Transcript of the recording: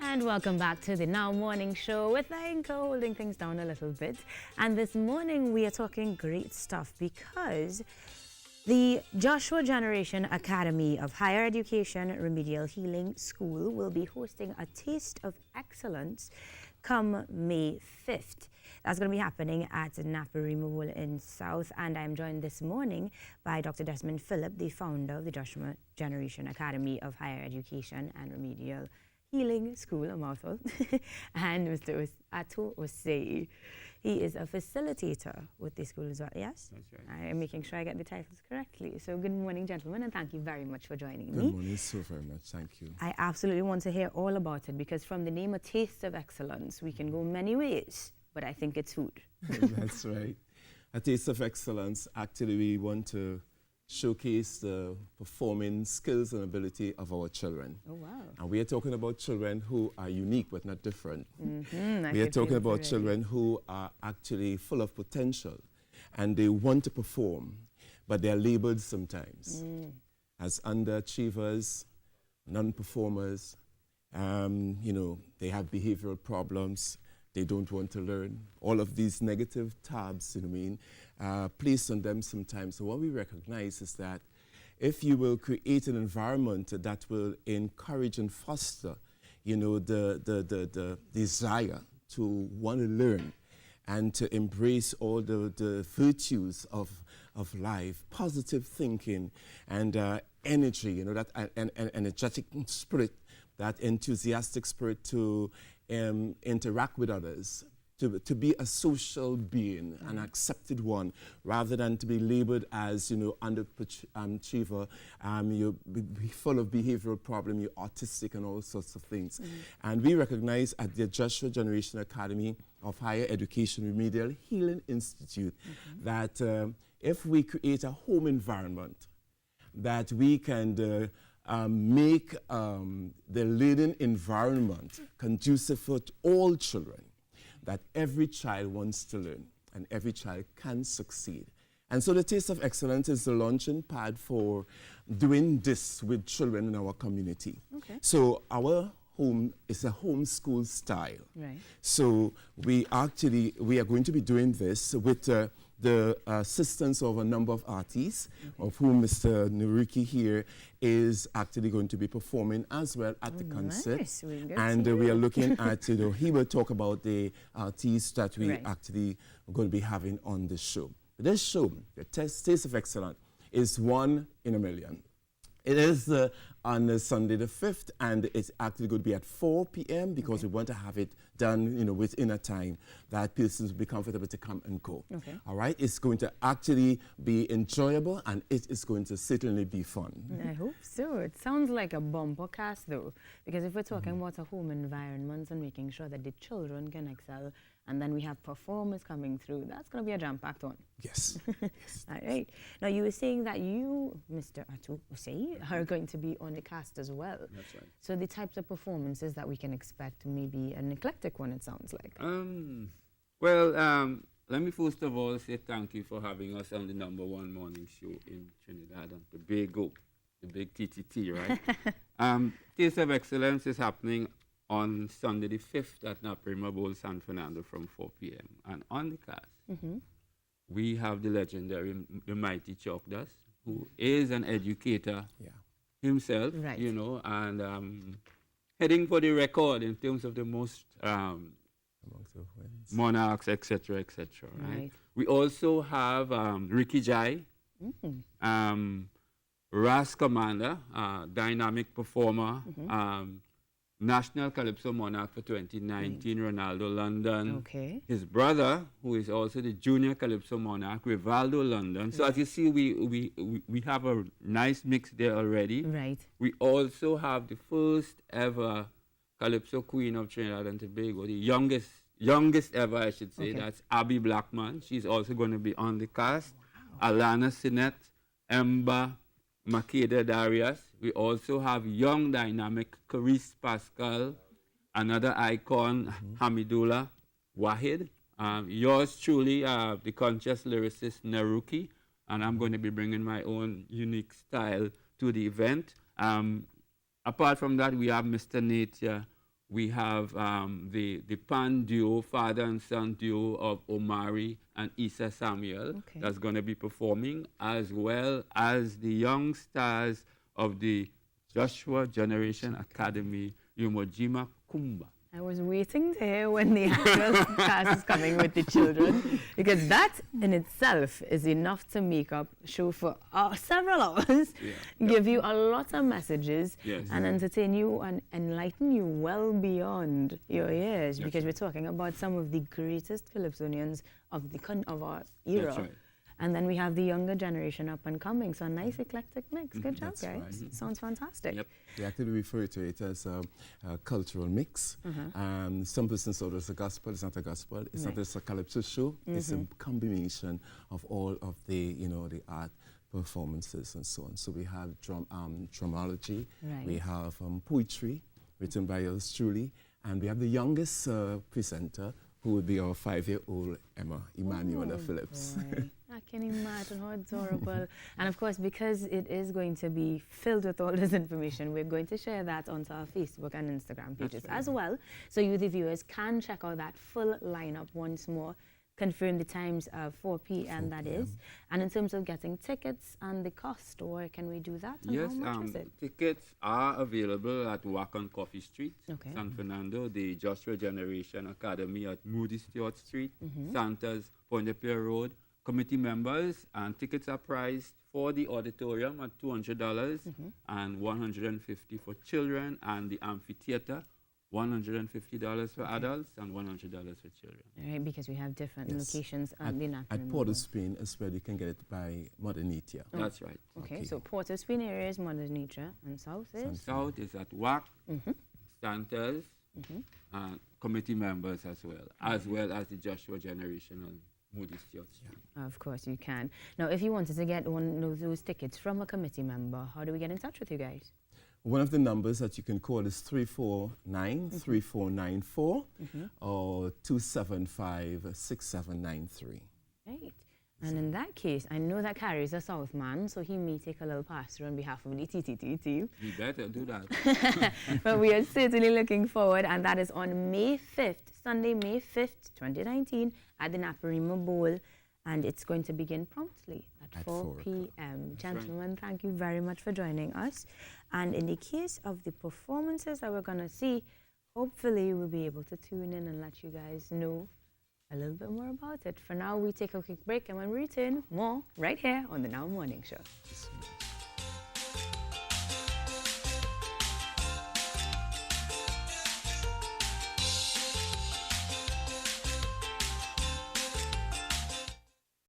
And welcome back to the Now Morning Show with Inka holding things down a little bit. And this morning we are talking great stuff because the Joshua Generation Academy of Higher Education Remedial Healing School will be hosting a Taste of Excellence come May 5th. That's going to be happening at Naparima Bowl in South, and I'm joined this morning by Dr. Desmond Phillip, the founder of the Joshua Generation Academy of Higher Education and Remedial Healing School, a mouthful, and Mr. Ato Osei. He is a facilitator with the school as well, yes? That's right. I am making sure I get the titles correctly. So good morning, gentlemen, and thank you very much for joining me. Good morning so very much, thank you. I absolutely want to hear all about it because from the name A Taste of Excellence, we can go many ways, but I think it's food. That's right. A Taste of Excellence, actually we want to showcase the performing skills and ability of our children. Oh, wow. And we are talking about children who are unique but not different. Mm-hmm, We are talking about children who are actually full of potential and they want to perform, but they are labeled sometimes as underachievers, non-performers. They have behavioral problems. They don't want to learn. All of these negative tabs, placed on them sometimes. So what we recognize is that if you will create an environment that will encourage and foster, the desire to want to learn and to embrace all the virtues of life, positive thinking and energy, that an energetic spirit, that enthusiastic spirit to interact with others, to be a social being, an accepted one, rather than to be labeled as, underachiever, you're full of behavioral problem, you're autistic and all sorts of things. And we recognize at the Joshua Generation Academy of Higher Education Remedial Healing Institute that if we create a home environment, that we can make the learning environment conducive for all children, that every child wants to learn and every child can succeed. And so the Taste of Excellence is the launching pad for doing this with children in our community. Okay. So our home is a homeschool style. Right. So we are going to be doing this with the assistance of a number of artists, of whom Mr. Nuriki here is actually going to be performing as well at the concert. Nice. And we are looking at, he will talk about the artists that we actually are going to be having on the show. This show, the Taste of Excellence, is one in a million. It is on Sunday the 5th, and it's actually going to be at 4 p.m. because we want to have it done, within a time that persons will be comfortable to come and go. Okay. All right? It's going to actually be enjoyable, and it is going to certainly be fun. I hope so. It sounds like a bumper cast, though, because if we're talking about a home environment and making sure that the children can excel, and then we have performers coming through, that's going to be a jam-packed one. Yes. Yes. All right. Now, you were saying that you, Mr. Ato Osei, are going to be on the cast as well. That's right. So the types of performances that we can expect, maybe an eclectic one, it sounds like. Let me first of all say thank you for having us on the #1 morning show in Trinidad and Tobago, the big TTT, right? Taste of Excellence is happening on Sunday the 5th at Naparima Bowl, San Fernando from 4 p.m. And on the cast, we have the legendary, the mighty Chuck Dust, who is an educator himself, and heading for the record in terms of the most monarchs, etc., right? We also have Ricky Jai, Ras Commander, dynamic performer, National Calypso Monarch for 2019, Ronaldo London. Okay. His brother, who is also the Junior Calypso Monarch, Rivaldo London. So as you see, we have a nice mix there already. Right. We also have the first ever Calypso Queen of Trinidad and Tobago, the youngest ever, I should say. Okay. That's Abby Blackman. She's also going to be on the cast. Wow. Alana Sinet, Emba Makeda Darius. We also have young dynamic Carice Pascal, another icon, Hamidullah Wahid. Yours truly, the conscious lyricist Naruki, and I'm going to be bringing my own unique style to the event. Apart from that, we have Mr. Nate We have the Pan duo, father and son duo of Omari and Issa Samuel, that's going to be performing, as well as the young stars of the Joshua Generation Academy, Umojima Kumba. I was waiting to hear when the actual class is coming with the children, because that in itself is enough to make up a show for several hours, give you a lot of messages, and entertain you and enlighten you well beyond your years, because we're talking about some of the greatest Calypsonians of our era. That's right. And then we have the younger generation up and coming. So a nice eclectic mix. Good job, guys. Right. Sounds fantastic. Yep. We actually refer to it as a cultural mix. Some persons thought it was a gospel. It's not a gospel. It's not just a calypso show. It's a combination of all of the, the art performances and so on. So we have drumology. We have poetry written by yours truly. And we have the youngest presenter, who would be our 5-year-old Emma Emanuela Phillips. Boy. I can imagine how adorable. And of course, because it is going to be filled with all this information, we're going to share that onto our Facebook and Instagram pages as well. So you, the viewers, can check out that full lineup once more. Confirm the times of 4 p.m. that is. And in terms of getting tickets and the cost, or can we do that? Yes, how much is it? Tickets are available at Wakan Coffee Street, San Fernando, the Joshua Generation Academy at Moody Stewart Street, Santa's Point de Pierre Road. Committee members, and tickets are priced for the auditorium at $200 and $150 for children, and the amphitheater $150 for adults and $100 for children. All right, because we have different locations on the Napa. At Port of Spain is where you can get it by Mother Nature. That's right. Okay, so Port of Spain area is Mother Nature, and south is? South is at WAC, Santas, and committee members as well as the Joshua Generation on Moody Stewart Street. Of course you can. Now, if you wanted to get one of those tickets from a committee member, how do we get in touch with you guys? One of the numbers that you can call is 349-3494 or 275-6793. Right. And in that case, I know that Carrie's a South man, so he may take a little pass-through on behalf of the TTT team. You better do that. But we are certainly looking forward, and that is on May 5th, Sunday, May 5th, 2019, at the Naparima Bowl, and it's going to begin promptly at 4 p.m. Gentlemen, thank you very much for joining us. And in the case of the performances that we're going to see, hopefully we'll be able to tune in and let you guys know a little bit more about it. For now, we take a quick break, and when we return, more right here on the Now Morning Show.